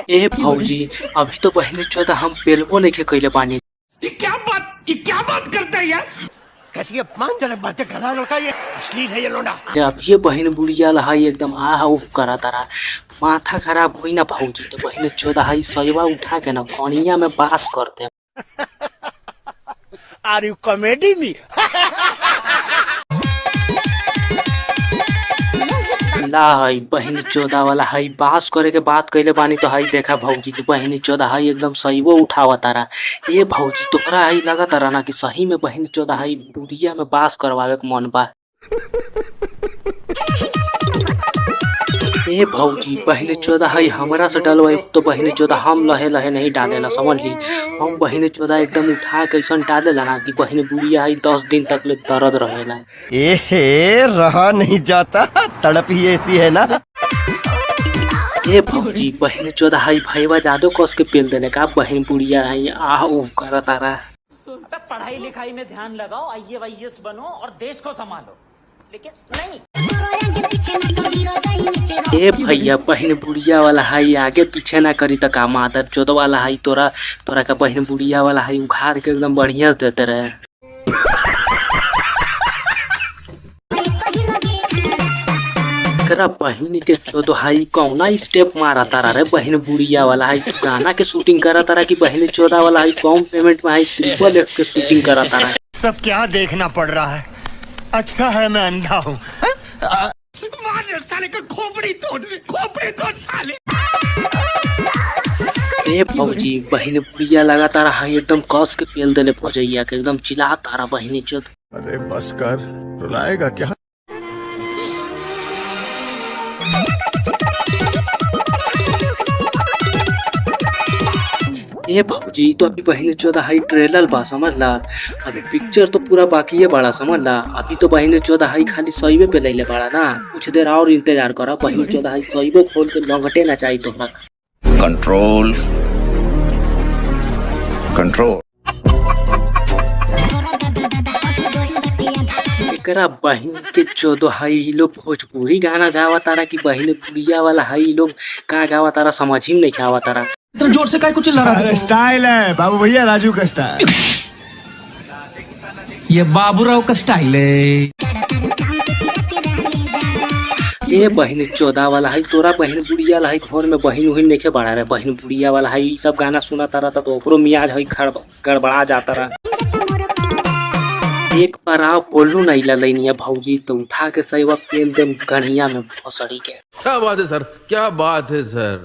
ए भौजी अभी तो बहनी चौदह हम पेलवो नहीं कैले बानी। ये क्या बात करता है यार? कैसी अपमानजनक बातें कर रहा लड़का, ये अश्लील है ये लोंडा। अब ये बहन बुढ़िया लहाई एकदम आह उफ करा तारा, माथा खराब हुई ना भौजी। तो बहन चौदह हाई सैवा उठा के ना कनिया में बास करते। Are you comedy me? ला हई बहनी चौदह वाला हई बास करे के बात कैले बानी। तो हई देखा भौजी की बहनी चौदह हई एकदम सहीवो उठावा तारा। ये भौजी तोहरा हई लगा तारा ना कि सही में बहनी चौदह हई बुढ़िया में बास करवावे के मन बा। ए भौजी बहनी चौदह हई हमरा से डलवाई तो बहनी चौदह हम लहे लहे नहीं डालेला, समझ ली। हम बहनी चौदह एकदम उठा के ऐसा डालेला ना कि बहनी बुढ़िया हई 10 दिन तक ले दर्द रहेला। ए रहा नहीं जाता, तड़प ही ऐसी है ना। ए भौजी बहनी चौदह हई भैया जादू कस के पेल देने का बहन बुढ़िया हई आह उफ कर तारा। पढ़ाई लिखाई में ध्यान लगाओ, IAS बनो और देश को संभालो, लेकिन नहीं। ए भैया बहन बुढ़िया वाला हई आगे पीछे ना करी तो का मादर चौदह वाला हई तोरा का बहन बुढ़िया वाला हई उखाड़ के एकदम बढ़िया से देते रहे। बहन के चौदह हई कौना स्टेप मारा तारा रे बहन बुढ़िया वाला हई गाना के शूटिंग करा तारा कि बहन चौदह वाला हई कम पेमेंट में हई ट्रिपल F के शूटिंग करा तारा। सब क्या देखना पड़ रहा है, अच्छा है मैं अंधा हूँ। साले का खोपड़ी तोड़ साले। ए भौजी बहन बुढ़िया लगा तारा हई एकदम कस के पेल देले भौजैया के एकदम चिल्ला तारा बहनी चौदह। अरे बस कर, रुलाएगा क्या? ए भौजी तो अभी बहनी चौदह हई ट्रेलर बा, समझ ला। अभी पिक्चर तो पूरा बाकी है बड़ा, समझ ला। अभी तो बहनी चौदह हई खाली सहीवे पे ले बड़ा ना, कुछ देर और इंतजार करा। बहनी चौदह हई सहीवे खोल के लंगटे ना चाहिए तोहरा। Control control. एकरा बहन के चौदह हई लोग भोजपुरी गाना गावा तारा कि बहन बुढ़िया वाला हई लोग का गावा तारा समझ ही नहीं खावा तारा। तो जोर से काय कुछ लगा रहा है? स्टाइल है बाबू भैया, राजू का स्टाइल। ये बाबूराव का स्टाइल है। ए बहन चौदह वाला हई तोरा बहन बुढ़िया वाला हई घर में बहन उहिन नहीं बाड़ा रे। बहन बुढ़िया वाला हई सब गाना सुना तारा तो ओकरो मियाज हई गड़बड़ा जाता रहा। एक बार आओ बोलू नहीं ललैनिया भौजी तो उठा के सही वक्त पेल दे गढ़िया में भोसड़ी के। क्या बात है सर, क्या बात है सर।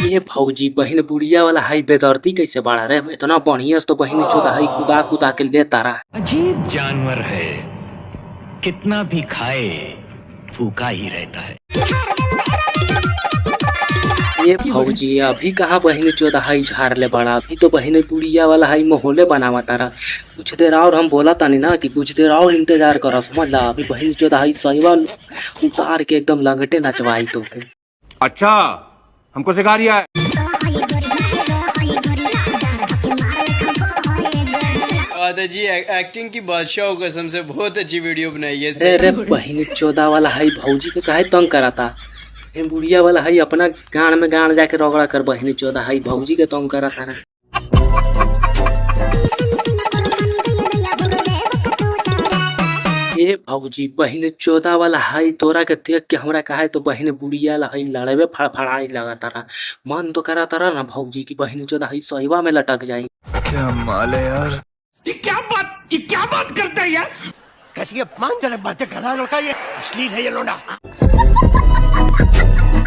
ये भौजी बहन बुढ़िया वाला हई बेदर्दी कैसे बाड़ा रे, इतना बढ़िया तो बहन चौदह हई कुदा कुदा के ले तारा। अजीब जानवर है, कितना भी खाए भूखा ही रहता है। ये भौजी अभी कहाँ बहन चौदह हई झाड़ ले बड़ा, अभी तो बहन बुढ़िया वाला हई माहौले बनावा तारा। कुछ देर और हम बोला तानी ना कि कुछ देर और इंतजार करा, समझ ला। अभी बहन चौदह हई सहीवा उतार के एकदम लंगटे नचवाई तो के। अच्छा हमको सिखा रिया है। जी एक्टिंग की बादशाह कसम से बहुत अच्छी वीडियो बनाई है। अरे बहन चौदह वाला हई भौजी के काहे तंग कराता। बुढ़िया वाला हई अपना गान में गान जाके रगड़ा कर बहनी चौदह हई भौजी के तंग कराता ना। ए भौजी बहन चौदह वाला हई तोरा के देख के हमरा काहे तो बहन बुढ़िया वाला हई लड़े फड़फड़ाई लगा तारा। मन तो करा तारा ना भौजी की बहन चौदह हई सहीवा में लटक जाई। क्या माल है यार? ये क्या बात करता है यार? कैसी अपमानजनक बातें कर रहा लड़का, ये अश्लील है ये लोंडा।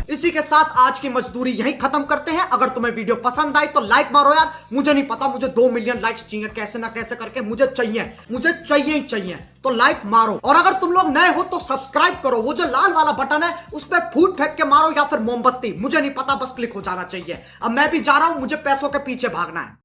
इसी के साथ आज की मजदूरी यहीं खत्म करते हैं। अगर तुम्हें वीडियो पसंद आई तो लाइक मारो यार। मुझे नहीं पता, मुझे 2 मिलियन लाइक्स चाहिए, कैसे ना कैसे करके मुझे चाहिए ही चाहिए। तो लाइक मारो, और अगर तुम लोग नए हो तो सब्सक्राइब करो। वो जो लाल वाला बटन है उस पर फूट फेंक के मारो या फिर मोमबत्ती, मुझे नहीं पता, बस क्लिक हो जाना चाहिए। अब मैं भी जा रहा हूं, मुझे पैसों के पीछे भागना है।